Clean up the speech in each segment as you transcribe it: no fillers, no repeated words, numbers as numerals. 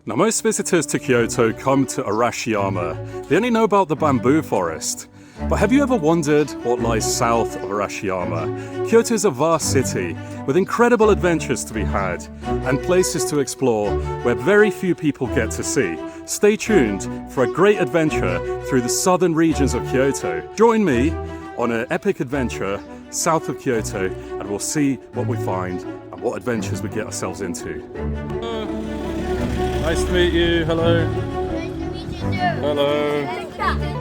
Now, most visitors to Kyoto come to Arashiyama. They only know about the bamboo forest. But have you ever wondered what lies south of Arashiyama? Kyoto is a vast city with incredible adventures to be had and places to explore where very few people get to see. Stay tuned for a great adventure through the southern regions of Kyoto. Join me on an epic adventure south of Kyoto and we'll see what we find and what adventures we get ourselves into. Nice to meet you. Hello. Nice to meet you too. Hello.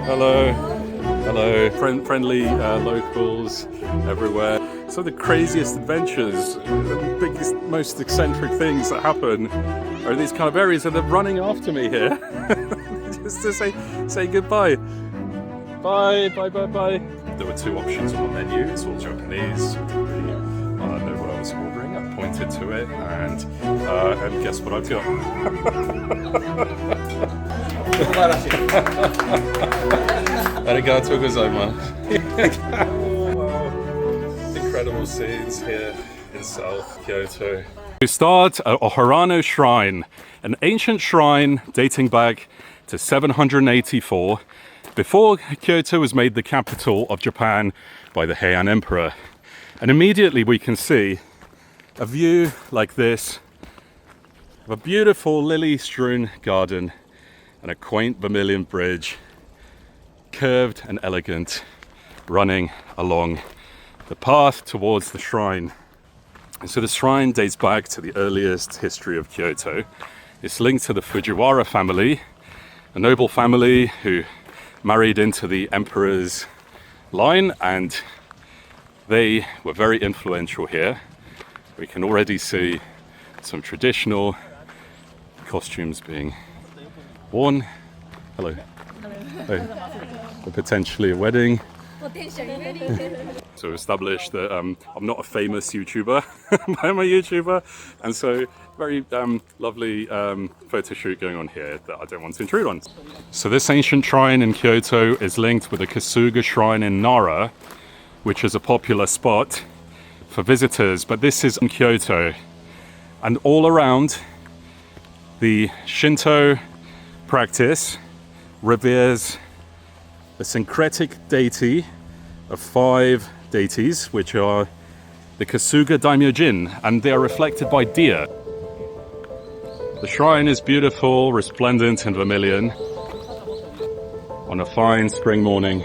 Hello. Hello. Friendly locals everywhere. Some of the craziest adventures, the biggest, most eccentric things that happen are in these kind of areas, and they're running after me here just to say goodbye. Bye, bye, bye, bye. There were two options on the menu. It's all Japanese. I didn't really know what I was ordering. I pointed to it, and guess what I've got? Arigatou gozaimasu. Oh, wow. Incredible scenes here in South Kyoto. We start at Oharano Shrine, an ancient shrine dating back to 784, before Kyoto was made the capital of Japan by the Heian Emperor. And immediately we can see a view like this of a beautiful lily-strewn garden and a quaint vermilion bridge, curved and elegant, running along the path towards the shrine. And so the shrine dates back to the earliest history of Kyoto. It's linked to the Fujiwara family, a noble family who married into the emperor's line, and they were very influential here. We can already see some traditional costumes being worn. Hello. Potentially a wedding. So established that I'm not a famous YouTuber. I'm a YouTuber, and so very lovely photo shoot going on here that I don't want to intrude on. So this ancient shrine in Kyoto is linked with the Kasuga Shrine in Nara, which is a popular spot for visitors, but this is in Kyoto. And all around, the Shinto practice reveres a syncretic deity of 5 deities, which are the Kasuga Daimyojin, and they are reflected by deer. The shrine is beautiful, resplendent in vermilion on a fine spring morning.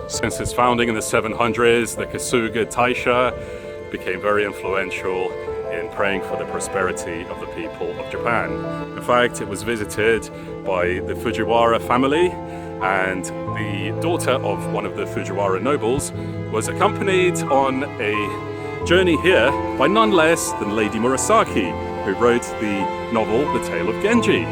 Since its founding in the 700s, the Kasuga Taisha became very influential in praying for the prosperity of the people of Japan. In fact, it was visited by the Fujiwara family, and the daughter of one of the Fujiwara nobles was accompanied on a journey here by none less than Lady Murasaki, who wrote the novel The Tale of Genji.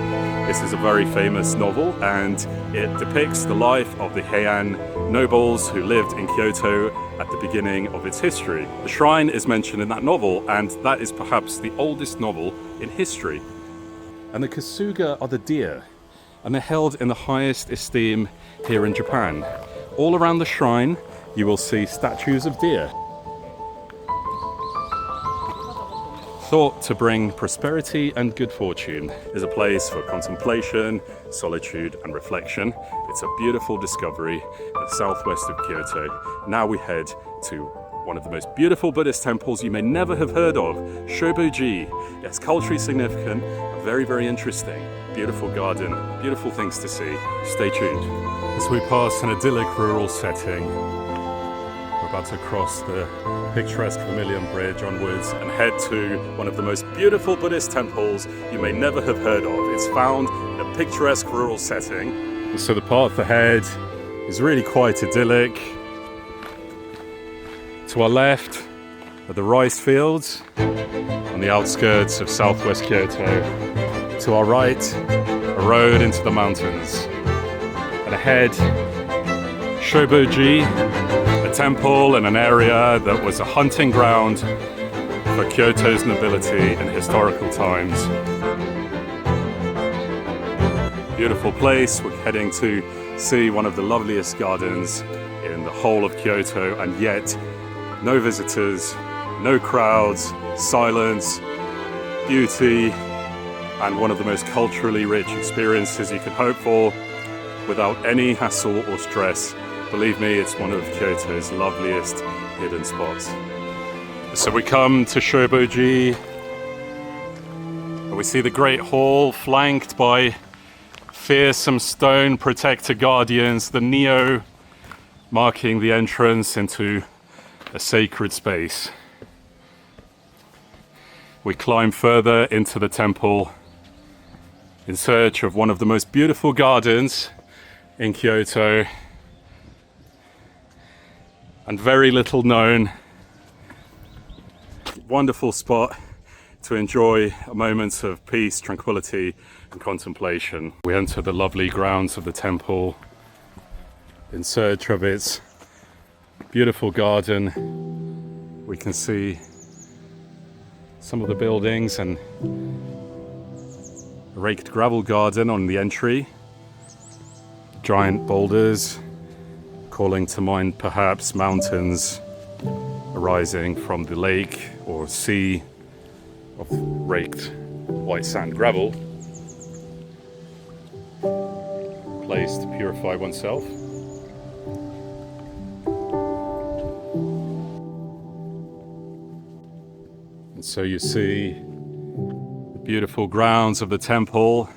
This is a very famous novel, and it depicts the life of the Heian nobles who lived in Kyoto at the beginning of its history. The shrine is mentioned in that novel, and that is perhaps the oldest novel in history. And the Kasuga are the deer, and they're held in the highest esteem here in Japan. All around the shrine, you will see statues of deer, thought to bring prosperity and good fortune. Is a place for contemplation, solitude and reflection. It's a beautiful discovery in the southwest of Kyoto. Now we head to one of the most beautiful Buddhist temples you may never have heard of, Shobo-ji. It's culturally significant and very, very interesting. Beautiful garden, beautiful things to see. Stay tuned. As we pass an idyllic rural setting, we're about to cross the picturesque Vermilion Bridge onwards and head to one of the most beautiful Buddhist temples you may never have heard of. It's found in a picturesque rural setting. And so the path ahead is really quite idyllic. To our left are the rice fields on the outskirts of southwest Kyoto. To our right, a road into the mountains. And ahead, Shobo-ji, a temple in an area that was a hunting ground for Kyoto's nobility in historical times. Beautiful place. We're heading to see one of the loveliest gardens in the whole of Kyoto, and yet no visitors, no crowds, silence, beauty, and one of the most culturally rich experiences you can hope for without any hassle or stress. Believe me, it's one of Kyoto's loveliest hidden spots. So we come to Shobo-ji, and we see the Great Hall flanked by fearsome stone protector guardians, the Neo marking the entrance into a sacred space. We climb further into the temple in search of one of the most beautiful gardens in Kyoto, and very little known. Wonderful spot to enjoy a moment of peace, tranquility and contemplation. We enter the lovely grounds of the temple in search of its beautiful garden. We can see some of the buildings and a raked gravel garden on the entry. Giant boulders calling to mind perhaps mountains arising from the lake or sea of raked white sand gravel, place to purify oneself. And so you see the beautiful grounds of the temple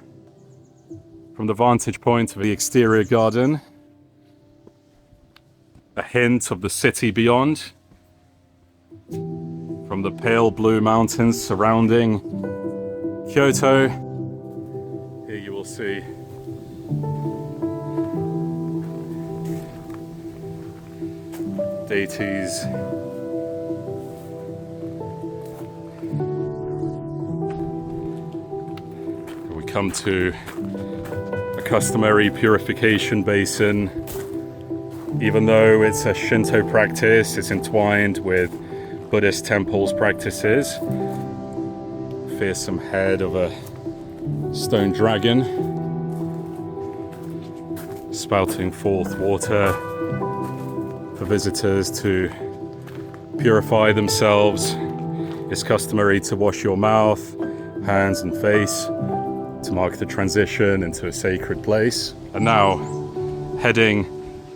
from the vantage point of the exterior garden, a hint of the city beyond, from the pale blue mountains surrounding Kyoto. Here you will see deities come to a customary purification basin. Even though it's a Shinto practice, it's entwined with Buddhist temples practices. Fearsome head of a stone dragon spouting forth water for visitors to purify themselves. It's customary to wash your mouth, hands and face to mark the transition into a sacred place. And now, heading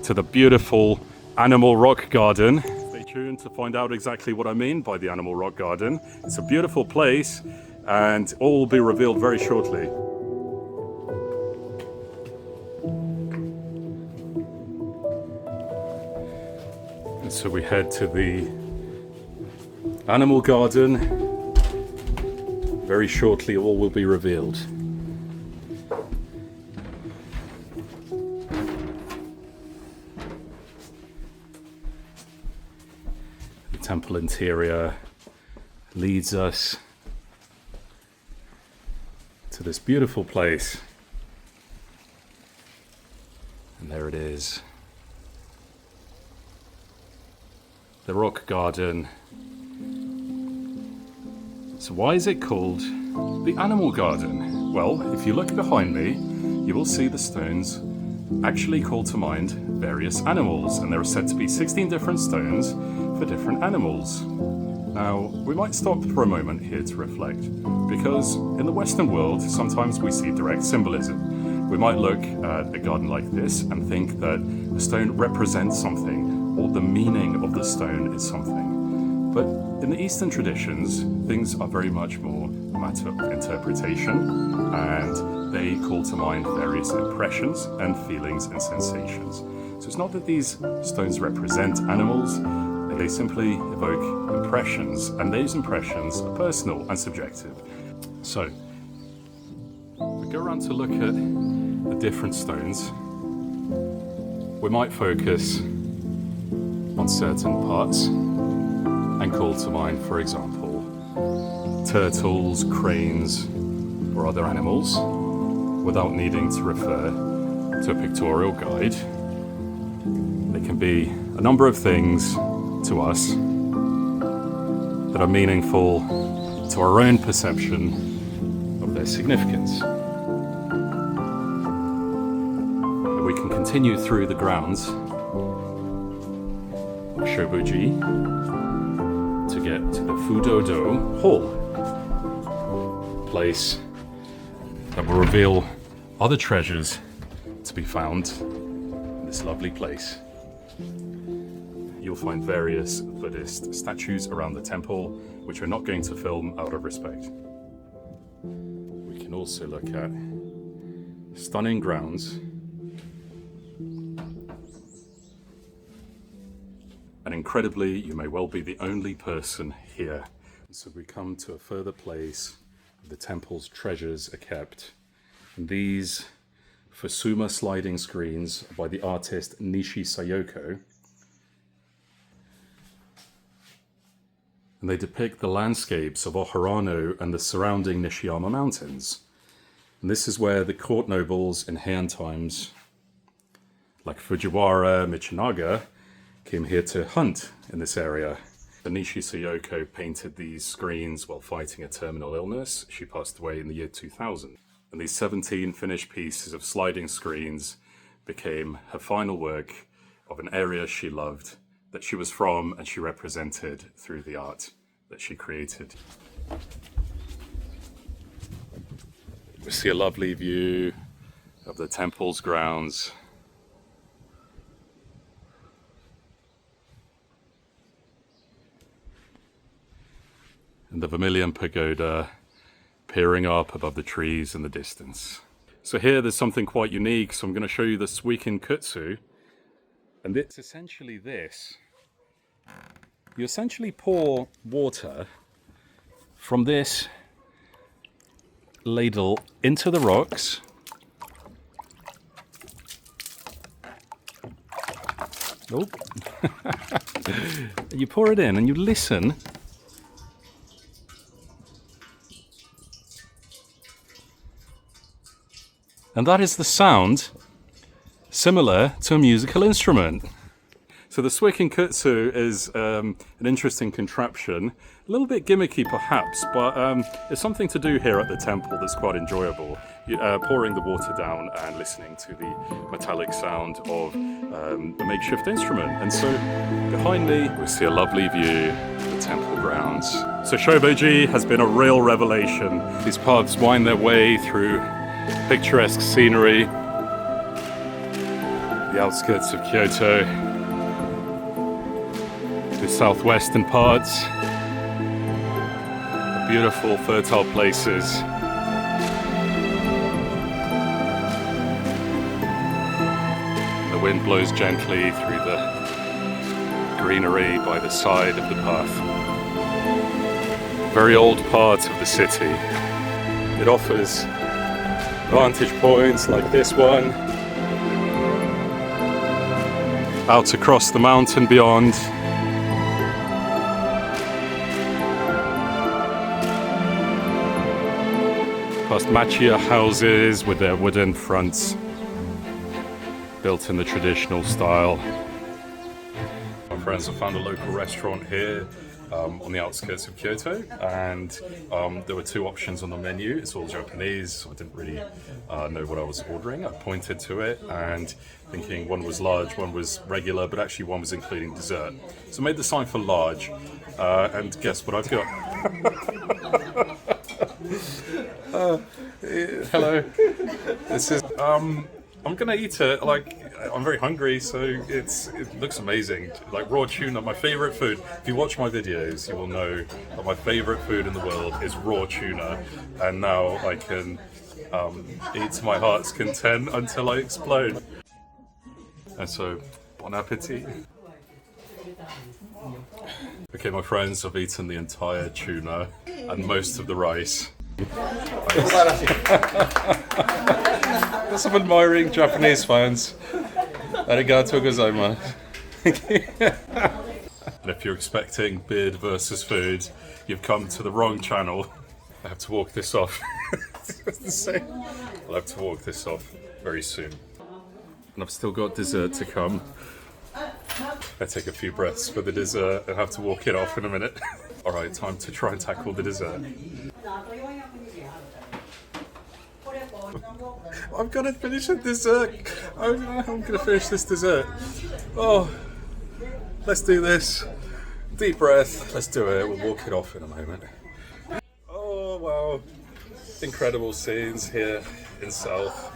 to the beautiful Animal Rock Garden. Stay tuned to find out exactly what I mean by the Animal Rock Garden. It's a beautiful place, and all will be revealed very shortly. And so we head to the Animal Garden. Very shortly, all will be revealed. Temple interior leads us to this beautiful place. And there it is. The rock garden. So why is it called the Animal Garden? Well, if you look behind me, you will see the stones actually call to mind various animals, and there are said to be 16 different stones for different animals. Now, we might stop for a moment here to reflect, because in the Western world, sometimes we see direct symbolism. We might look at a garden like this and think that the stone represents something, or the meaning of the stone is something. But in the Eastern traditions, things are very much more a matter of interpretation, and they call to mind various impressions and feelings and sensations. So it's not that these stones represent animals, they simply evoke impressions, and those impressions are personal and subjective. So, we go around to look at the different stones. We might focus on certain parts and call to mind, for example, turtles, cranes, or other animals, without needing to refer to a pictorial guide. They can be a number of things to us that are meaningful to our own perception of their significance. And we can continue through the grounds of Shobo-ji to get to the Fudo-do Hall, place that will reveal other treasures to be found in this lovely place. You'll find various Buddhist statues around the temple, which we're not going to film out of respect. We can also look at stunning grounds. And incredibly, you may well be the only person here. So we come to a further place where the temple's treasures are kept. And these Fusuma sliding screens by the artist Nishi Sayoko. And they depict the landscapes of Oharano and the surrounding Nishiyama mountains. And this is where the court nobles in Heian times, like Fujiwara, Michinaga, came here to hunt in this area. Nishi Sayoko painted these screens while fighting a terminal illness. She passed away in the year 2000. And these 17 finished pieces of sliding screens became her final work of an area she loved, that she was from, and she represented through the art that she created. We see a lovely view of the temple's grounds. And the Vermilion Pagoda peering up above the trees in the distance. So here there's something quite unique, so I'm going to show you the Suiken Kutsu. And it's essentially this. You essentially pour water from this ladle into the rocks. Nope. You pour it in and you listen. And that is the sound similar to a musical instrument. So the Suiken Kutsu is an interesting contraption, a little bit gimmicky perhaps, but it's something to do here at the temple that's quite enjoyable. Pouring the water down and listening to the metallic sound of the makeshift instrument. And so behind me we see a lovely view of the temple grounds. So Shobo-ji has been a real revelation. These paths wind their way through picturesque scenery, the outskirts of Kyoto, the southwestern parts, beautiful fertile places. The wind blows gently through the greenery by the side of the path. Very old part of the city. It offers vantage points like this one, out across the mountain beyond, past machiya houses with their wooden fronts, built in the traditional style. My friends have found a local restaurant here on the outskirts of Kyoto, and there were two options on the menu. It's all Japanese, so I didn't really know what I was ordering. I pointed to it and thinking one was large, one was regular, but actually one was including dessert. So I made the sign for large, and guess what I've got? Hello. This is I'm gonna eat it. Like, I'm very hungry, so it looks amazing. Like raw tuna, my favorite food. If you watch my videos, you will know that my favorite food in the world is raw tuna, and now I can eat to my heart's content until I explode. And so, bon appetit. Okay, my friends, I've eaten the entire tuna and most of the rice. Lots of admiring Japanese fans. Arigatou gozaimasu. And if you're expecting beard versus food, you've come to the wrong channel. I have to walk this off. I'll have to walk this off very soon. And I've still got dessert to come. I take a few breaths for the dessert and have to walk it off in a minute. Alright, time to try and tackle the dessert. I'm gonna finish the dessert. I'm gonna finish this dessert. Oh, let's do this. Deep breath. Let's do it. We'll walk it off in a moment. Oh wow. incredible scenes here in South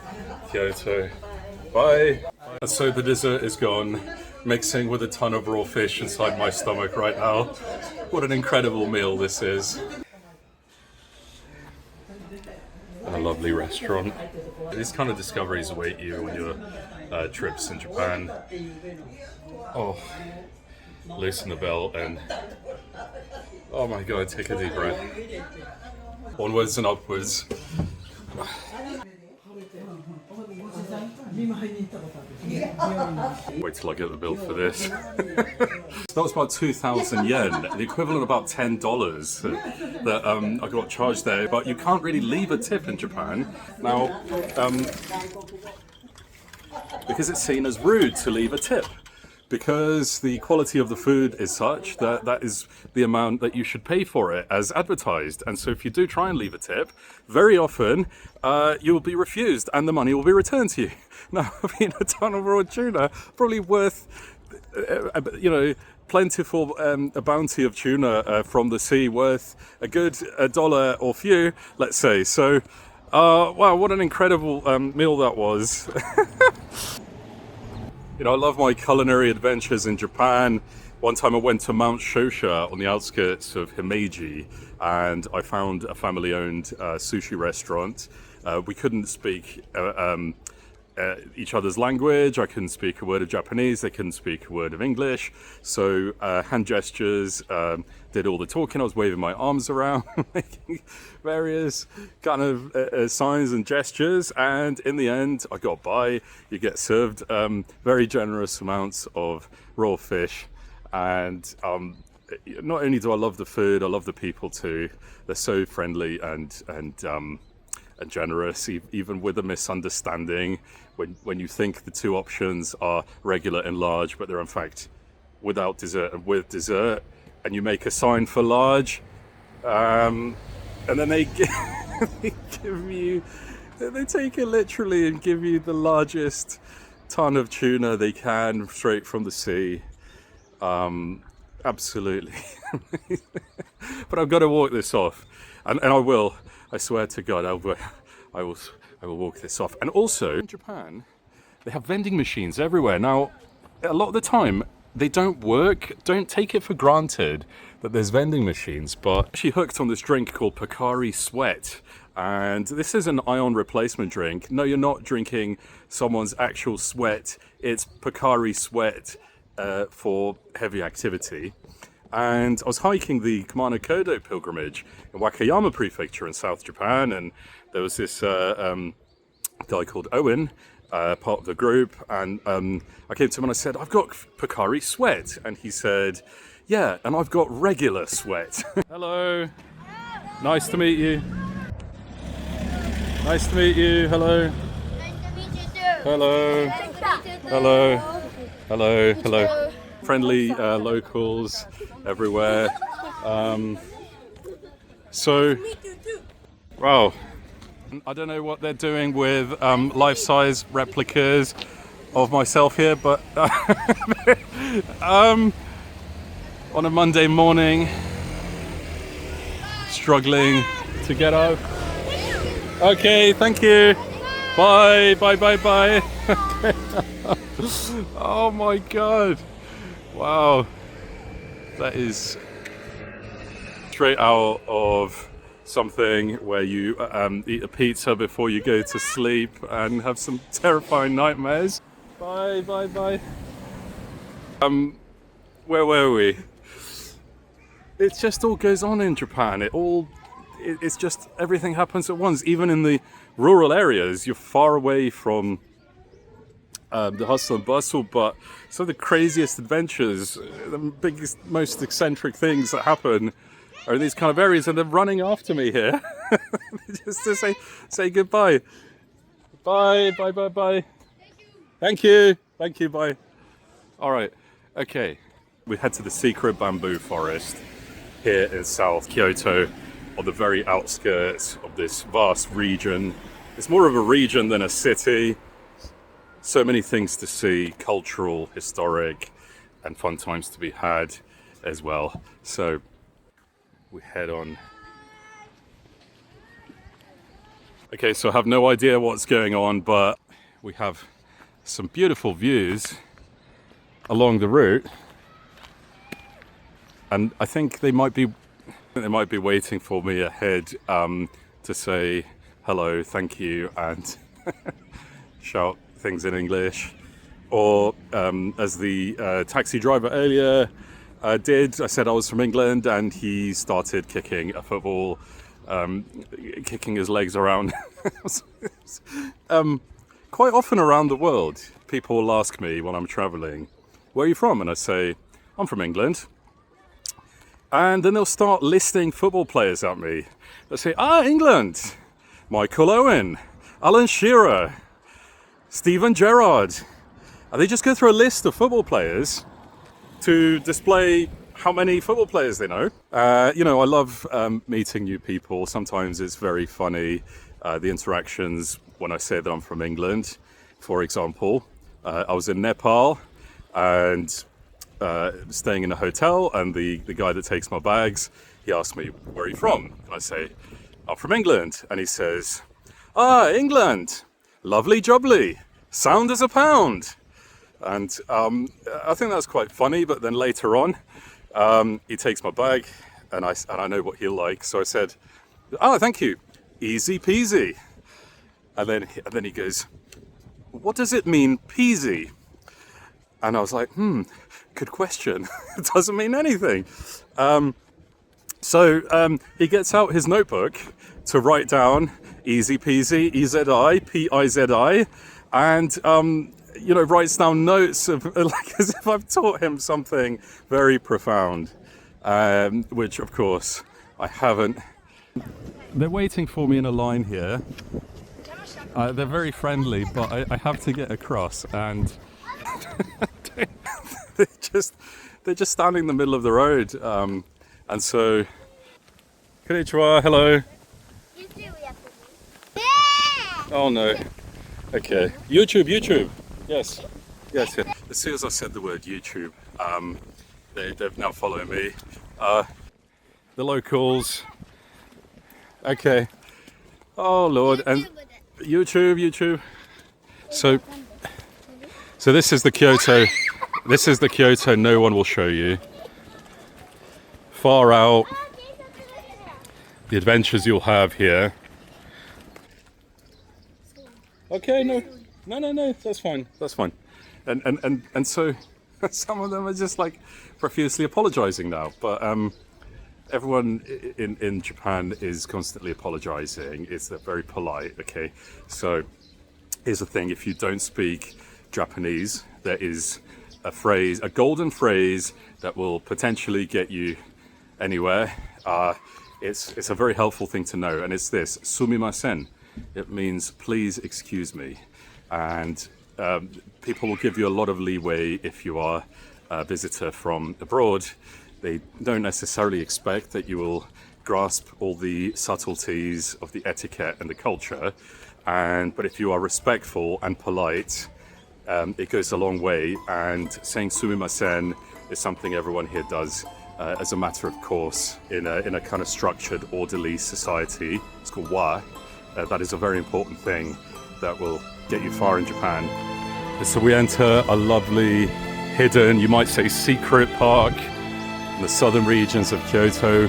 Kyoto. Bye! And so the dessert is gone, mixing with a ton of raw fish inside my stomach right now. What an incredible meal this is. A lovely restaurant. These kind of discoveries await you on your trips in Japan. Oh, loosen the belt and oh my god, take a deep breath. Onwards and upwards. Wait till I get the bill for this. That was about 2,000 yen, the equivalent of about $10 that I got charged there. But you can't really leave a tip in Japan. Now, because it's seen as rude to leave a tip. Because the quality of the food is such that that is the amount that you should pay for it as advertised. And so if you do try and leave a tip, very often you will be refused and the money will be returned to you. Now, I mean, a ton of raw tuna, probably worth, plentiful a bounty of tuna from the sea worth a good $1 or few, let's say. So, wow, what an incredible meal that was. You know, I love my culinary adventures in Japan. One time I went to Mount Shosha on the outskirts of Himeji and I found a family-owned sushi restaurant. We couldn't speak each other's language. I couldn't speak a word of Japanese. They couldn't speak a word of English. So hand gestures did all the talking. I was waving my arms around, making various kind of signs and gestures. And in the end, I got by. You get served very generous amounts of raw fish. And not only do I love the food, I love the people too. They're so friendly and generous, even with a misunderstanding. When you think the two options are regular and large, but they're in fact without dessert and with dessert, and you make a sign for large, and then they they take it literally and give you the largest ton of tuna they can straight from the sea. Absolutely. But I've got to walk this off, and I will. I swear to God, I will walk this off. And also, in Japan, they have vending machines everywhere. Now, a lot of the time, they don't work. Don't take it for granted that there's vending machines. But I'm actually hooked on this drink called Pocari Sweat. And this is an ion replacement drink. No, you're not drinking someone's actual sweat. It's Pocari Sweat for heavy activity. And I was hiking the Kumano-Kodo pilgrimage in Wakayama Prefecture in South Japan, and there was this guy called Owen, part of the group, and I came to him and I said, I've got Pocari Sweat, and he said, yeah, and I've got regular sweat. Hello, nice to meet you. Nice to meet you, hello. Nice to meet you too. Hello. Nice to meet you too. Hello. Hello, hello. Friendly locals everywhere. So, wow. I don't know what they're doing with life-size replicas of myself here, but on a Monday morning, struggling to get up. Okay, thank you. Bye, bye, bye, bye. Oh my God. Wow. That is straight out of something where you eat a pizza before you go to sleep and have some terrifying nightmares. Bye, bye, bye. Where were we? It just all goes on in Japan. It's just everything happens at once. Even in the rural areas, you're far away from the hustle and bustle, but some of the craziest adventures, the biggest, most eccentric things that happen are in these kind of areas, and they're running after me here just to say goodbye. Bye, bye, bye, bye. Thank you, bye. All right, okay. We head to the secret bamboo forest here in South Kyoto, on the very outskirts of this vast region. It's more of a region than a city. So many things to see, cultural, historic, and fun times to be had as well. So we head on Okay, so I have no idea what's going on, but we have some beautiful views along the route. And I think they might be waiting for me ahead to say hello, thank you, and shout things in English. Or as the taxi driver earlier did, I said I was from England, and he started kicking a football, kicking his legs around. Quite often around the world, people will ask me when I'm traveling, where are you from? And I say, I'm from England. And then they'll start listing football players at me. They'll say, England, Michael Owen, Alan Shearer, Steven Gerrard. And they just go through a list of football players to display how many football players they know. I love meeting new people. Sometimes it's very funny, the interactions when I say that I'm from England. For example, I was in Nepal and staying in a hotel, and the guy that takes my bags, he asked me, where are you from? And I say, I'm from England. And he says, England, lovely jubbly, sound as a pound. And I think that's quite funny, but then later on, he takes my bag, and I know what he'll like. So I said, thank you, easy peasy. And then he goes, what does it mean, peasy? And I was like, good question. It doesn't mean anything. So he gets out his notebook to write down easy peasy, E-Z-I, P-I-Z-I, and writes down notes of, like, as if I've taught him something very profound, which of course I haven't. They're waiting for me in a line here. They're very friendly, but I have to get across, and they're just standing in the middle of the road, and so konnichiwa, hello. Oh no. Okay, YouTube. Yes. As soon as I said the word YouTube, they've now following me. The locals. Okay. Oh Lord, and YouTube. So this is the Kyoto. This is the Kyoto no one will show you. Far out. The adventures you'll have here. Okay, no, that's fine. And so some of them are just like profusely apologizing now, but everyone in Japan is constantly apologizing. It's very polite, okay? So here's the thing, if you don't speak Japanese, there is a golden phrase that will potentially get you anywhere. It's a very helpful thing to know, and it's this: sumimasen. It means please excuse me, and people will give you a lot of leeway if you are a visitor from abroad. They don't necessarily expect that you will grasp all the subtleties of the etiquette and the culture, but if you are respectful and polite, it goes a long way. And saying sumimasen is something everyone here does as a matter of course in a kind of structured, orderly society. It's called wa. That is a very important thing that will get you far in Japan. So we enter a lovely, hidden, you might say secret park in the southern regions of Kyoto,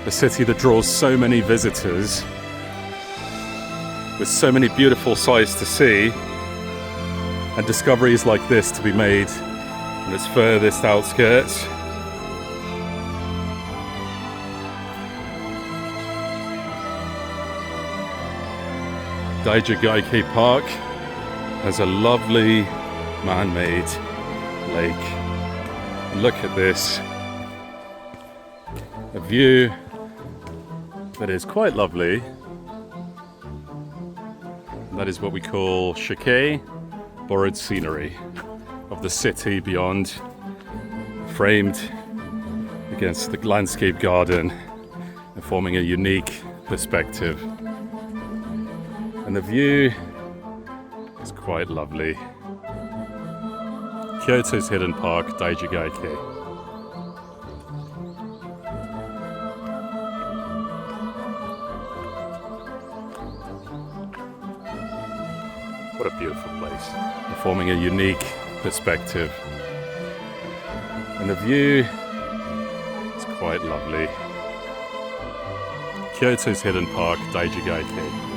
a city that draws so many visitors, with so many beautiful sights to see, and discoveries like this to be made on its furthest outskirts. Daijagaike Park has a lovely man-made lake. Look at this. A view that is quite lovely. That is what we call shike, borrowed scenery of the city beyond, framed against the landscape garden and forming a unique perspective. And the view is quite lovely. Kyoto's hidden park, Daijagaike. What a beautiful place, forming a unique perspective. And the view is quite lovely. Kyoto's hidden park, Daijigaki.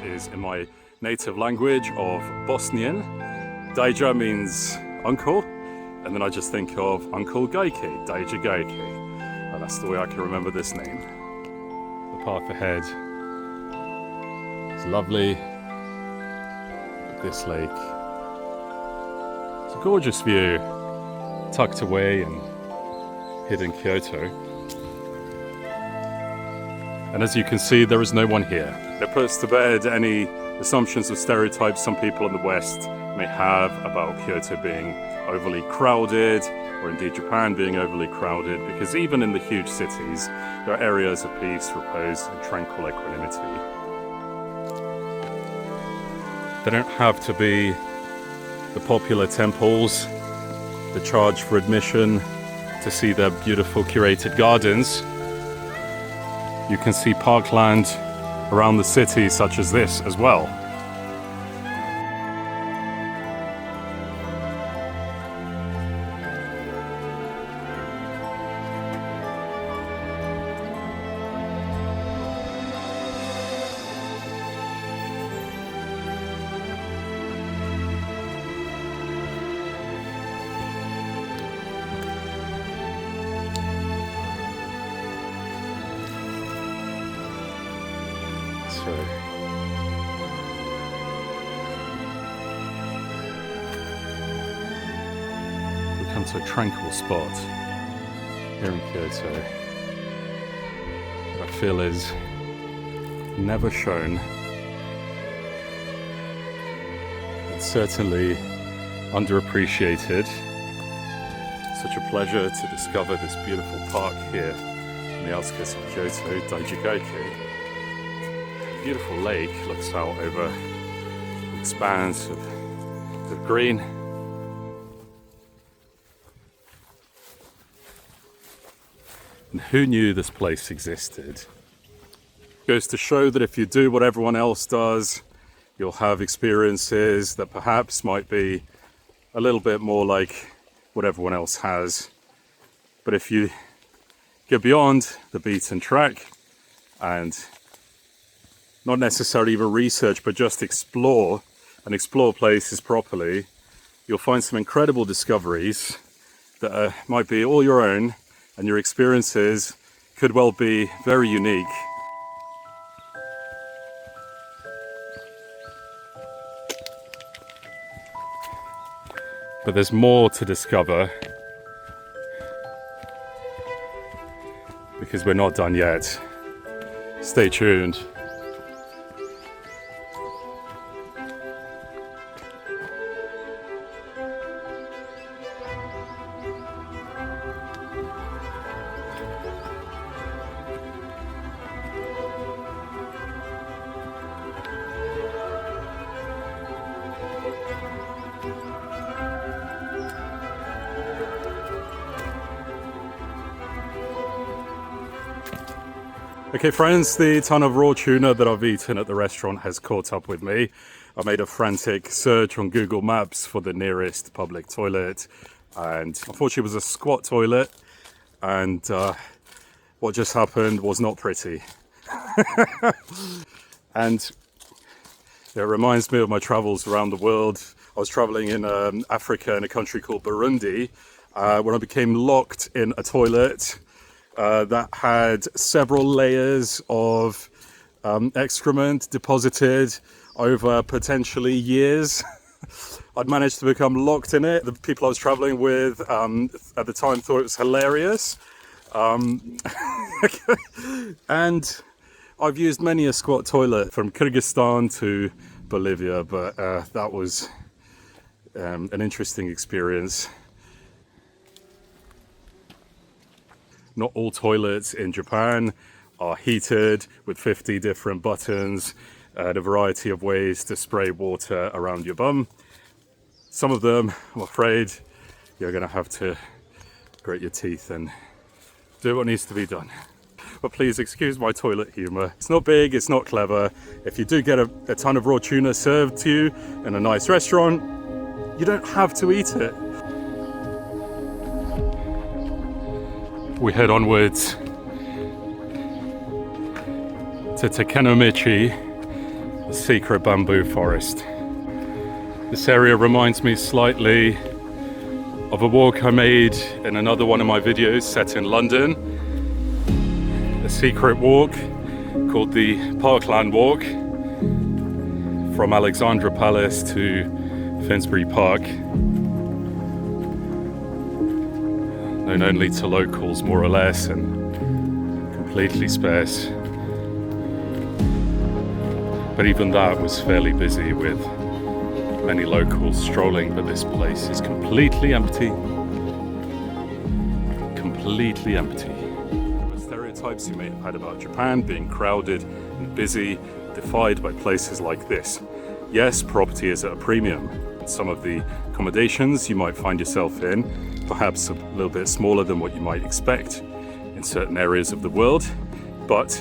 Is in my native language of Bosnian. Daija means uncle, and then I just think of Uncle Geiki, Daija Geiki. And that's the way I can remember this name. The path ahead is lovely. This lake. It's a gorgeous view, tucked away in hidden Kyoto. And as you can see, there is no one here. It puts to bed any assumptions or stereotypes some people in the West may have about Kyoto being overly crowded, or indeed Japan being overly crowded, because even in the huge cities, there are areas of peace, repose, and tranquil equanimity. They don't have to be the popular temples that charge for admission to see their beautiful curated gardens. You can see parkland around the city such as this as well. We come to a tranquil spot here in Kyoto that I feel is never shown. It's certainly underappreciated. Such a pleasure to discover this beautiful park here in the outskirts of Kyoto, Daijigaki. Beautiful lake looks out over an expanse of green. And who knew this place existed? Goes to show that if you do what everyone else does, you'll have experiences that perhaps might be a little bit more like what everyone else has. But if you get beyond the beaten track and not necessarily even research, but just explore places properly, you'll find some incredible discoveries that might be all your own, and your experiences could well be very unique. But there's more to discover, because we're not done yet. Stay tuned. Okay friends, the ton of raw tuna that I've eaten at the restaurant has caught up with me. I made a frantic search on Google Maps for the nearest public toilet, and unfortunately it was a squat toilet, and what just happened was not pretty. And it reminds me of my travels around the world. I was traveling in Africa in a country called Burundi when I became locked in a toilet that had several layers of excrement deposited over potentially years. I'd managed to become locked in it. The people I was traveling with at the time thought it was hilarious. And I've used many a squat toilet from Kyrgyzstan to Bolivia, but that was an interesting experience. not all toilets in Japan are heated with 50 different buttons and a variety of ways to spray water around your bum. Some of them, I'm afraid, you're going to have to grit your teeth and do what needs to be done. But please excuse my toilet humor. It's not big, it's not clever. If you do get a ton of raw tuna served to you in a nice restaurant, you don't have to eat it. We head onwards to Takenomichi, the secret bamboo forest. This area reminds me slightly of a walk I made in another one of my videos set in London. A secret walk called the Parkland Walk from Alexandra Palace to Finsbury Park. Known only to locals more or less and completely sparse. But even that was fairly busy with many locals strolling, but this place is completely empty. Completely empty. The stereotypes you may have had about Japan being crowded and busy, defied by places like this. Yes, property is at a premium. Some of the accommodations you might find yourself in, perhaps a little bit smaller than what you might expect in certain areas of the world, but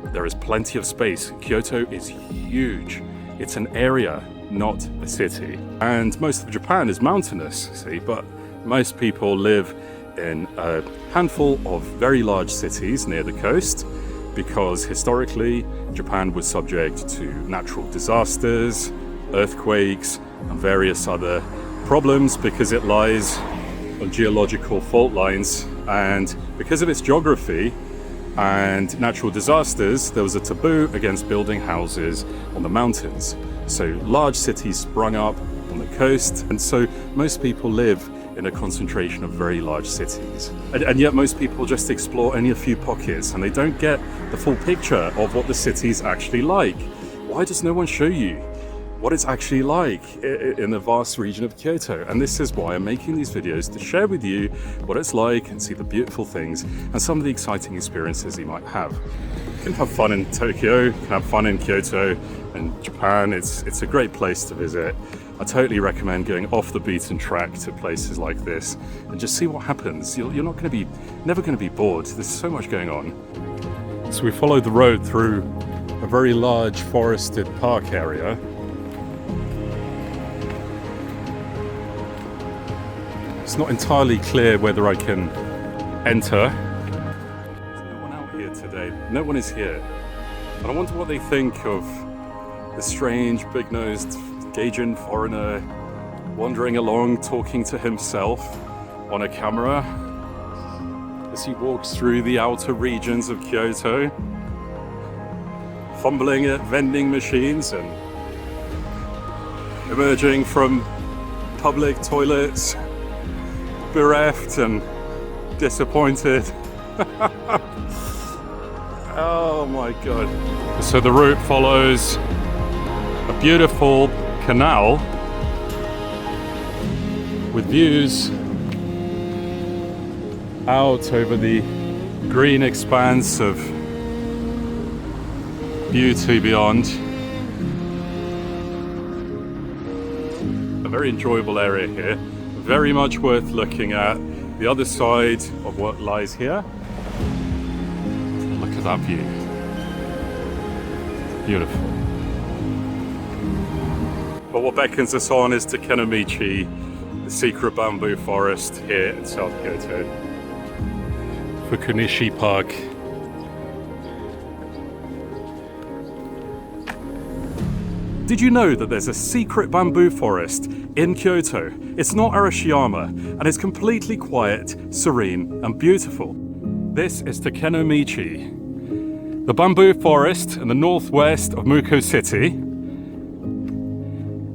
there is plenty of space. Kyoto is huge. It's an area, not a city. And most of Japan is mountainous, see, but most people live in a handful of very large cities near the coast because historically Japan was subject to natural disasters, earthquakes, and various other problems because it lies on geological fault lines, and because of its geography and natural disasters, there was a taboo against building houses on the mountains. So large cities sprung up on the coast, and so most people live in a concentration of very large cities. And yet most people just explore only a few pockets and they don't get the full picture of what the city's actually like. Why does no one show you what it's actually like in the vast region of Kyoto? And this is why I'm making these videos, to share with you what it's like and see the beautiful things and some of the exciting experiences you might have. You can have fun in Tokyo, you can have fun in Kyoto and Japan. It's a great place to visit. I totally recommend going off the beaten track to places like this and just see what happens. You're not going to be, never going to be bored. There's so much going on. So we followed the road through a very large forested park area. It's not entirely clear whether I can enter. There's no one out here today. No one is here. And I wonder what they think of the strange, big-nosed Gaijin foreigner wandering along, talking to himself on a camera as he walks through the outer regions of Kyoto, fumbling at vending machines and emerging from public toilets bereft and disappointed. Oh my god. So the route follows a beautiful canal with views out over the green expanse of beauty beyond. A very enjoyable area here. Very much worth looking at. The other side of what lies here. Look at that view. Beautiful. But what beckons us on is Takenomichi, the secret bamboo forest here in South Kyoto. Fukunishi Park. Did you know that there's a secret bamboo forest in Kyoto? It's not Arashiyama, and it's completely quiet, serene, and beautiful. This is Takenomichi, the bamboo forest in the northwest of Muko City.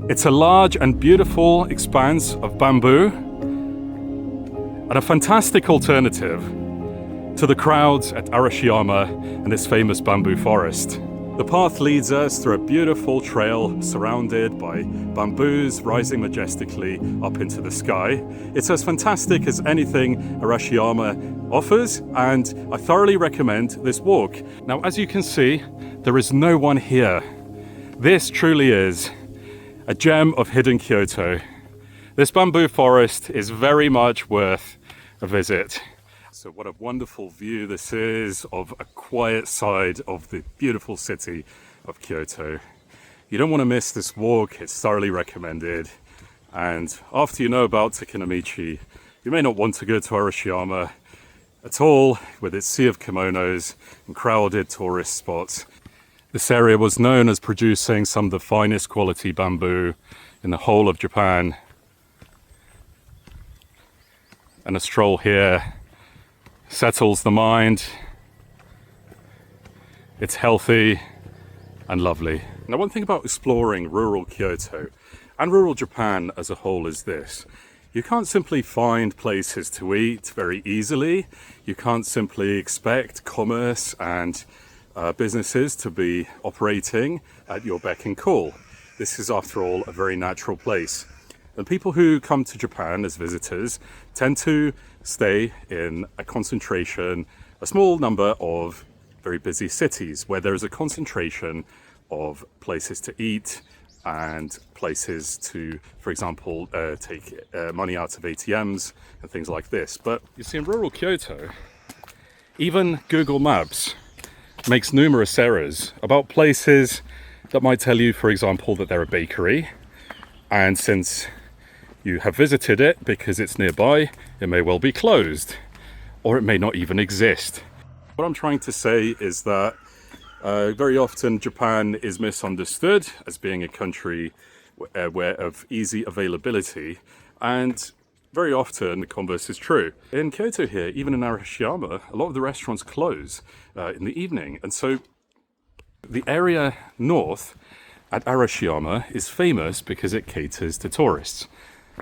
It's a large and beautiful expanse of bamboo, and a fantastic alternative to the crowds at Arashiyama and its famous bamboo forest. The path leads us through a beautiful trail surrounded by bamboos rising majestically up into the sky. It's as fantastic as anything Arashiyama offers, and I thoroughly recommend this walk. Now, as you can see, there is no one here. This truly is a gem of hidden Kyoto. This bamboo forest is very much worth a visit. So what a wonderful view this is of a quiet side of the beautiful city of Kyoto. You don't want to miss this walk, it's thoroughly recommended. And after you know about Takenomichi, you may not want to go to Arashiyama at all, with its sea of kimonos and crowded tourist spots. This area was known as producing some of the finest quality bamboo in the whole of Japan. And a stroll here settles the mind. It's healthy and lovely. Now, one thing about exploring rural Kyoto and rural Japan as a whole is this. You can't simply find places to eat very easily. You can't simply expect commerce and businesses to be operating at your beck and call. This is, after all, a very natural place. And people who come to Japan as visitors tend to stay in a small number of very busy cities where there is a concentration of places to eat and places to, for example, take money out of ATMs and things like this. But you see, in rural Kyoto, even Google Maps makes numerous errors about places that might tell you, for example, that they're a bakery, and since you have visited it because it's nearby, it may well be closed, or it may not even exist. What I'm trying to say is that very often Japan is misunderstood as being a country of easy availability, and very often the converse is true. In Kyoto here, even in Arashiyama, a lot of the restaurants close in the evening, and so the area north at Arashiyama is famous because it caters to tourists.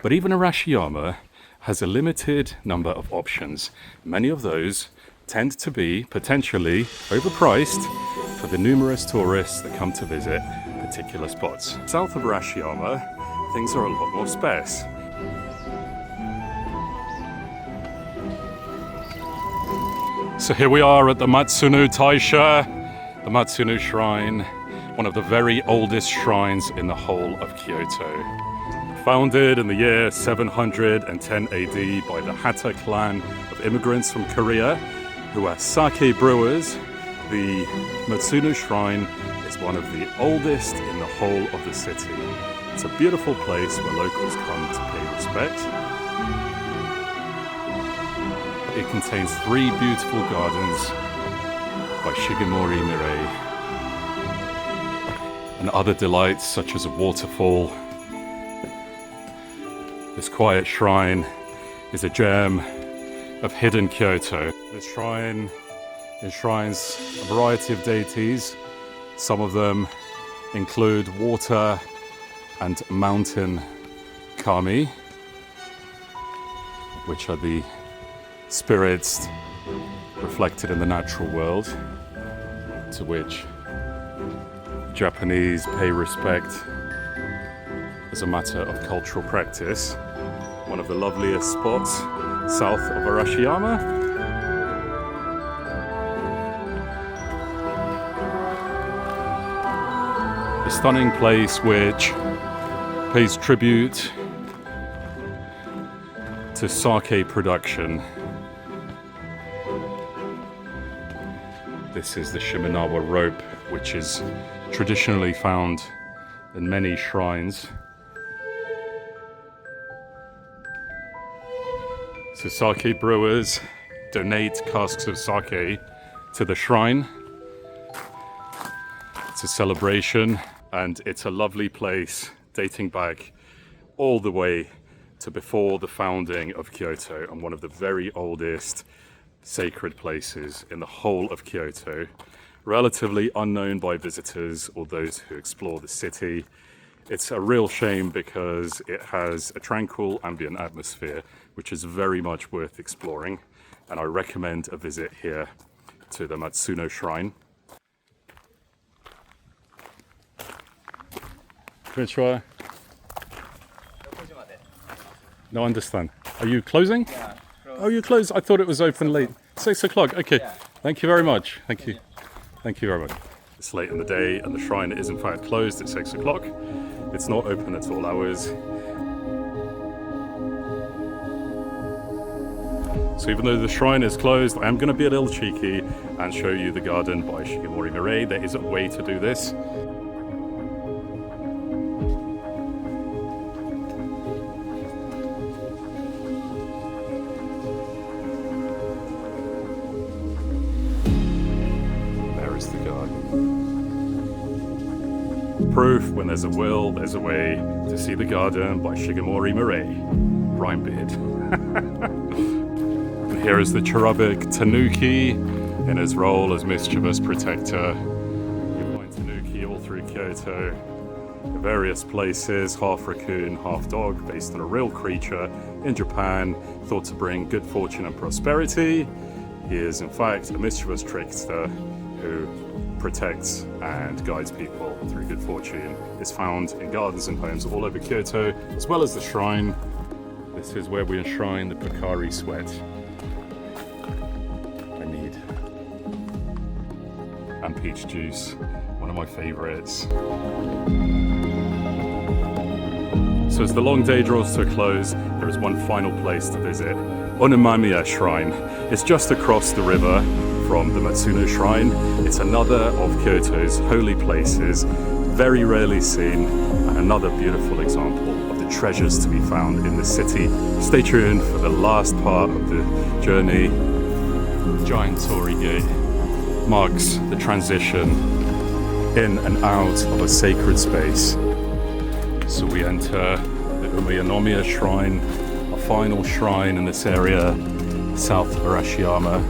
But even Arashiyama has a limited number of options. Many of those tend to be potentially overpriced for the numerous tourists that come to visit particular spots. South of Arashiyama, things are a lot more sparse. So here we are at the Matsuno Taisha, the Matsuno Shrine, one of the very oldest shrines in the whole of Kyoto. Founded in the year 710 AD by the Hatta clan of immigrants from Korea who are sake brewers, the Matsuno Shrine is one of the oldest in the whole of the city. It's a beautiful place where locals come to pay respect. It contains 3 beautiful gardens by Shigemori Mirei and other delights such as a waterfall. This quiet shrine is a gem of hidden Kyoto. This shrine enshrines a variety of deities. Some of them include water and mountain kami, which are the spirits reflected in the natural world, to which Japanese pay respect as a matter of cultural practice. One of the loveliest spots south of Arashiyama. A stunning place which pays tribute to sake production. This is the Shimenawa rope, which is traditionally found in many shrines. So sake brewers donate casks of sake to the shrine. It's a celebration, and it's a lovely place dating back all the way to before the founding of Kyoto, and one of the very oldest sacred places in the whole of Kyoto. Relatively unknown by visitors or those who explore the city. It's a real shame because it has a tranquil ambient atmosphere which is very much worth exploring, and I recommend a visit here to the Matsuno Shrine. Konnichiwa. No, I understand. Are you closing? Yeah. Oh, you close. I thought it was open late. 6 o'clock. Okay. Yeah. Thank you very much. Thank you. Thank you very much. It's late in the day and the shrine is in fact closed at 6 o'clock. It's not open at all hours. So even though the shrine is closed, I am going to be a little cheeky and show you the garden by Shigemori Mirai. There is a way to do this. There is the garden. Proof, when there's a will, there's a way, to see the garden by Shigemori Mirai. Rhyme beard. Here is the cherubic Tanuki in his role as mischievous protector. You find Tanuki all through Kyoto, in various places, half raccoon, half dog, based on a real creature in Japan, thought to bring good fortune and prosperity. He is in fact a mischievous trickster who protects and guides people through good fortune. Is found in gardens and homes all over Kyoto, as well as the shrine. This is where we enshrine the Pocari Sweat. And peach juice, one of my favorites. So as the long day draws to a close, there is one final place to visit, Onomamiya Shrine. It's just across the river from the Matsuno Shrine. It's another of Kyoto's holy places, very rarely seen, and another beautiful example of the treasures to be found in the city. Stay tuned for the last part of the journey. Giant Torii Gate marks the transition in and out of a sacred space. So we enter the Umeyanomiya Shrine, a final shrine in this area, South Arashiyama.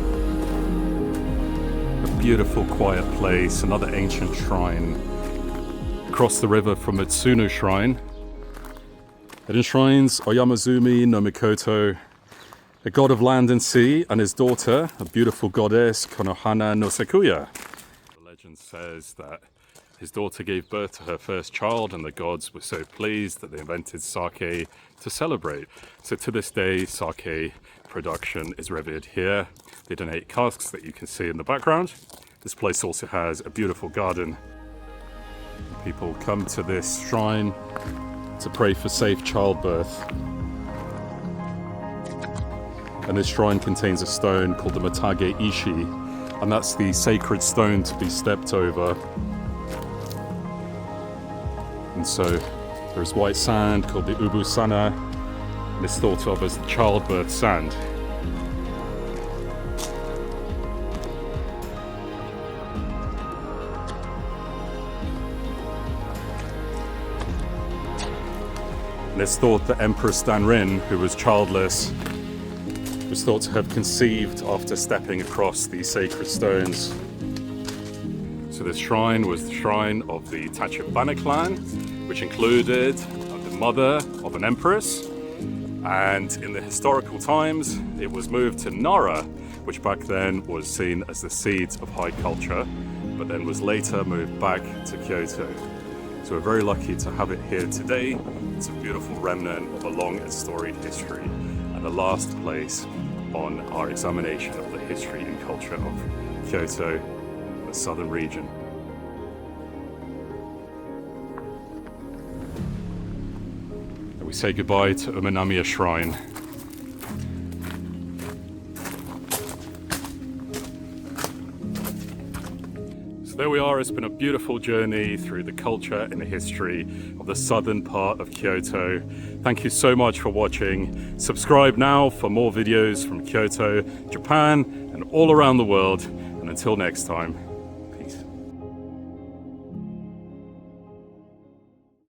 A beautiful, quiet place, another ancient shrine. Across the river from Matsuno Shrine, it enshrines Oyamazumi no Mikoto, a god of land and sea, and his daughter, a beautiful goddess, Konohana no Sakuya. The legend says that his daughter gave birth to her first child, and the gods were so pleased that they invented sake to celebrate. So to this day, sake production is revered here. They donate casks that you can see in the background. This place also has a beautiful garden. People come to this shrine to pray for safe childbirth. And this shrine contains a stone called the Matage Ishi, and that's the sacred stone to be stepped over. And so there's white sand called the Ubusana, and it's thought of as the childbirth sand. And it's thought that Emperor Stanrin, who was childless, was thought to have conceived after stepping across these sacred stones. So this shrine was the shrine of the Tachibana clan, which included the mother of an empress. And in the historical times, it was moved to Nara, which back then was seen as the seat of high culture, but then was later moved back to Kyoto. So we're very lucky to have it here today. It's a beautiful remnant of a long and storied history, and the last place on our examination of the history and culture of Kyoto, the southern region. And we say goodbye to Umeyanomiya Shrine. So there we are. It's been a beautiful journey through the culture and the history of the southern part of Kyoto. Thank you so much for watching. Subscribe now for more videos from Kyoto, Japan, and all around the world. And until next time.